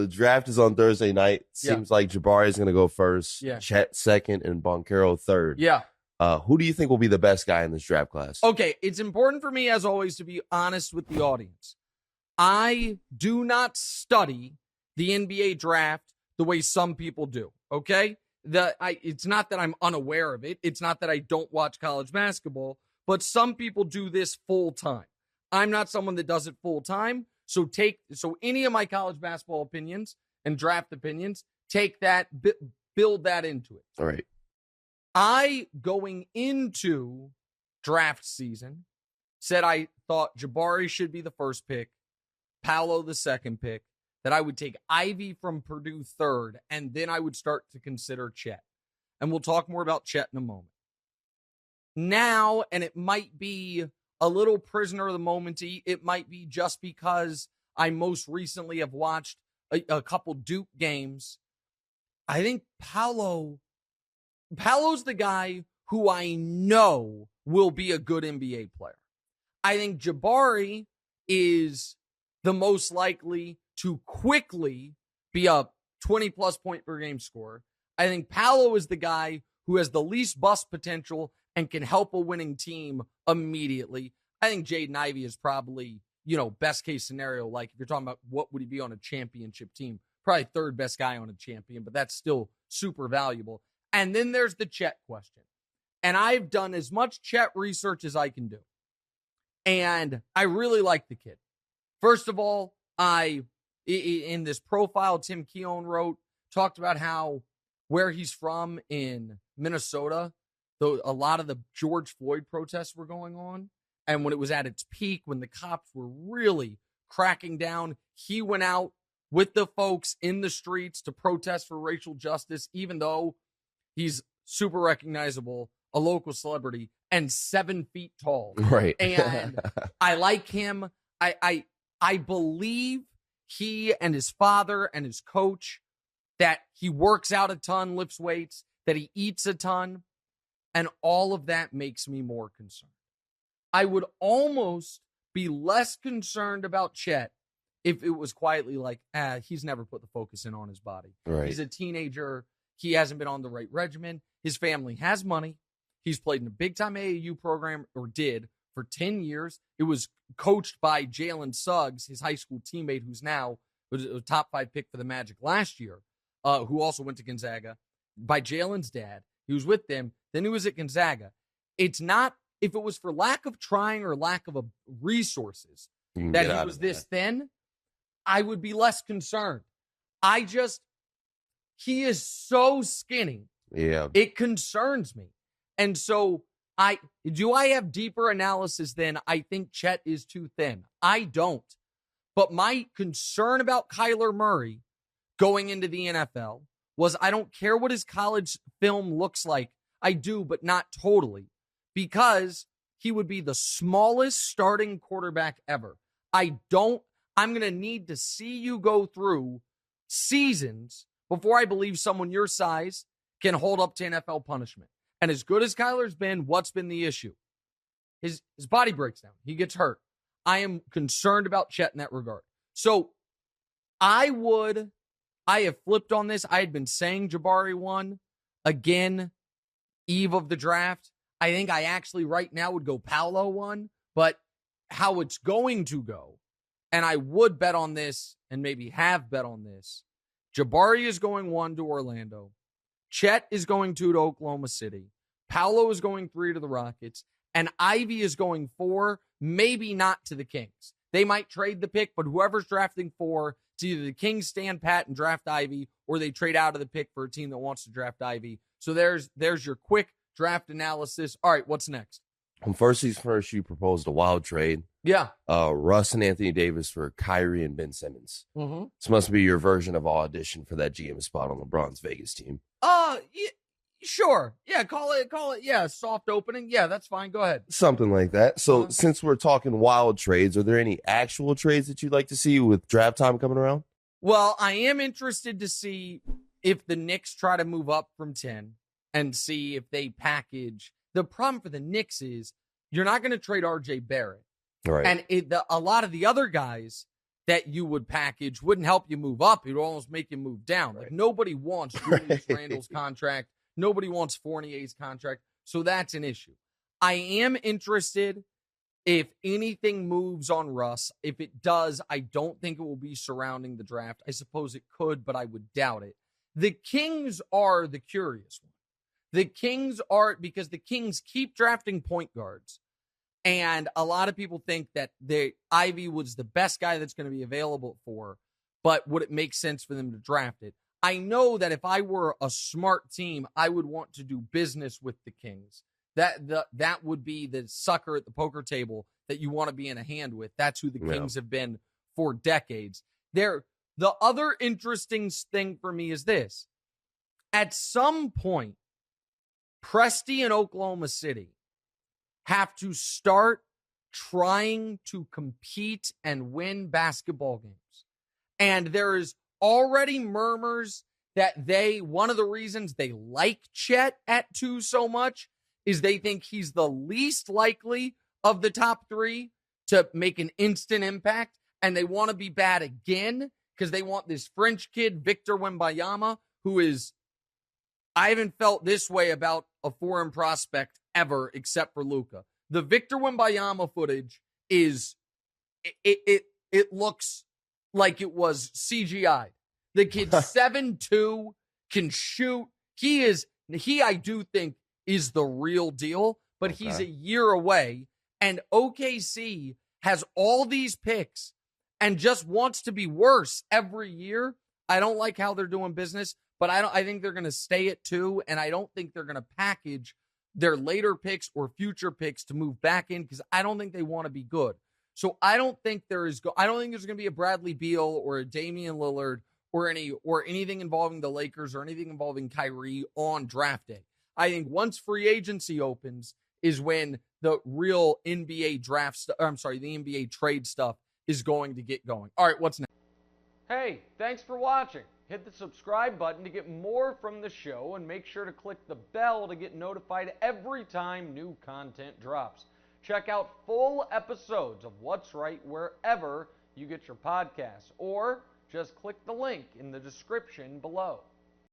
The draft is on Thursday night. Seems like Jabari is going to go first. Yeah. Chet second and Banchero third. Yeah. Who do you think will be the best guy in this draft class? Okay, it's important for me, as always, to be honest with the audience. I do not study the NBA draft the way some people do, okay? It's not that I'm unaware of it. It's not that I don't watch college basketball, but some people do this full time. I'm not someone that does it full time. So any of my college basketball opinions and draft opinions, take that, build that into it. All right. I, going into draft season, said I thought Jabari should be the first pick, Paolo the second pick, that I would take Ivey from Purdue third, and then I would start to consider Chet. And we'll talk more about Chet in a moment. Now, and it might be a little prisoner of the moment-y, it might be just because I most recently have watched a couple Duke games. I think Paolo's the guy who I know will be a good NBA player. I think Jabari is the most likely to quickly be a 20-plus point per game scorer. I think Paolo is the guy who has the least bust potential and can help a winning team immediately. I think Jaden Ivey is probably, best case scenario. Like if you're talking about what would he be on a championship team, probably third best guy on a champion, but that's still super valuable. And then there's the Chet question. And I've done as much Chet research as I can do. And I really like the kid. First of all, in this profile Tim Keown wrote, talked about where he's from in Minnesota, though a lot of the George Floyd protests were going on. And when it was at its peak, when the cops were really cracking down, he went out with the folks in the streets to protest for racial justice, even though he's super recognizable, a local celebrity, and 7 feet tall. Right. And I like him. I believe he and his father and his coach, that he works out a ton, lifts weights, that he eats a ton, and all of that makes me more concerned. I would almost be less concerned about Chet if it was quietly like, he's never put the focus in on his body. Right. He's a teenager. He hasn't been on the right regimen. His family has money. He's played in a big-time AAU program, or did, for 10 years. It was coached by Jalen Suggs, his high school teammate, who's now was a top 5 pick for the Magic last year, who also went to Gonzaga, by Jalen's dad. He was with them. Then he was at Gonzaga. It's not, if it was for lack of trying or lack of resources that he was this thin, I would be less concerned. He is so skinny. Yeah. It concerns me. And so I have deeper analysis than I think Chet is too thin? I don't. But my concern about Kyler Murray going into the NFL was, I don't care what his college film looks like. I do, but not totally. Because he would be the smallest starting quarterback ever. I'm going to need to see you go through seasons before I believe someone your size can hold up to NFL punishment. And as good as Kyler's been, what's been the issue? His body breaks down. He gets hurt. I am concerned about Chet in that regard. So I have flipped on this. I had been saying Jabari 1 again, eve of the draft. I think I actually right now would go Paolo 1, but how it's going to go, and I would bet on this and maybe have bet on this, Jabari is going 1 to Orlando. Chet is going 2 to Oklahoma City. Paolo is going 3 to the Rockets. And Ivey is going 4, maybe not to the Kings. They might trade the pick, but whoever's drafting 4, it's either the Kings stand pat and draft Ivey, or they trade out of the pick for a team that wants to draft Ivey. So there's your quick draft analysis. All right, what's next? First things first, you proposed a wild trade. Yeah. Russ and Anthony Davis for Kyrie and Ben Simmons. Mm-hmm. This must be your version of audition for that GM spot on LeBron's Vegas team. Yeah, sure. Yeah, call it. Yeah, soft opening. Yeah, that's fine. Go ahead. Something like that. So since we're talking wild trades, are there any actual trades that you'd like to see with draft time coming around? Well, I am interested to see if the Knicks try to move up from 10 and see if they package. The problem for the Knicks is you're not going to trade RJ Barrett. Right. And a lot of the other guys that you would package wouldn't help you move up. It would almost make you move down. Like, nobody wants Julius Randle's contract. Nobody wants Fournier's contract. So that's an issue. I am interested if anything moves on Russ. If it does, I don't think it will be surrounding the draft. I suppose it could, but I would doubt it. The Kings are the curious one. The Kings are, because the Kings keep drafting point guards. And a lot of people think that Ivey was the best guy that's going to be available for, but would it make sense for them to draft it? I know that if I were a smart team, I would want to do business with the Kings. That would be the sucker at the poker table that you want to be in a hand with. That's who the Kings have been for decades. The other interesting thing for me is this. At some point, Presti and Oklahoma City have to start trying to compete and win basketball games. And there is already murmurs that one of the reasons they like Chet at 2 so much is they think he's the least likely of the top 3 to make an instant impact. And they want to be bad again because they want this French kid, Victor Wembanyama, who is, I haven't felt this way about a foreign prospect ever except for Luka. The Victor Wembanyama footage is, it looks like it was CGI. The kid's 7'2", can shoot. He I do think is the real deal, but he's a year away. And OKC has all these picks and just wants to be worse every year. I don't like how they're doing business, but I think they're going to stay at 2, and I don't think they're going to package their later picks or future picks to move back in because I don't think they want to be good. So I don't think there's going to be a Bradley Beal or a Damian Lillard or anything involving the Lakers or anything involving Kyrie on draft day. I think once free agency opens is when the real NBA the NBA trade stuff is going to get going. All right, what's next? Hey, thanks for watching. Hit the subscribe button to get more from the show and make sure to click the bell to get notified every time new content drops. Check out full episodes of What's Right wherever you get your podcasts, or just click the link in the description below.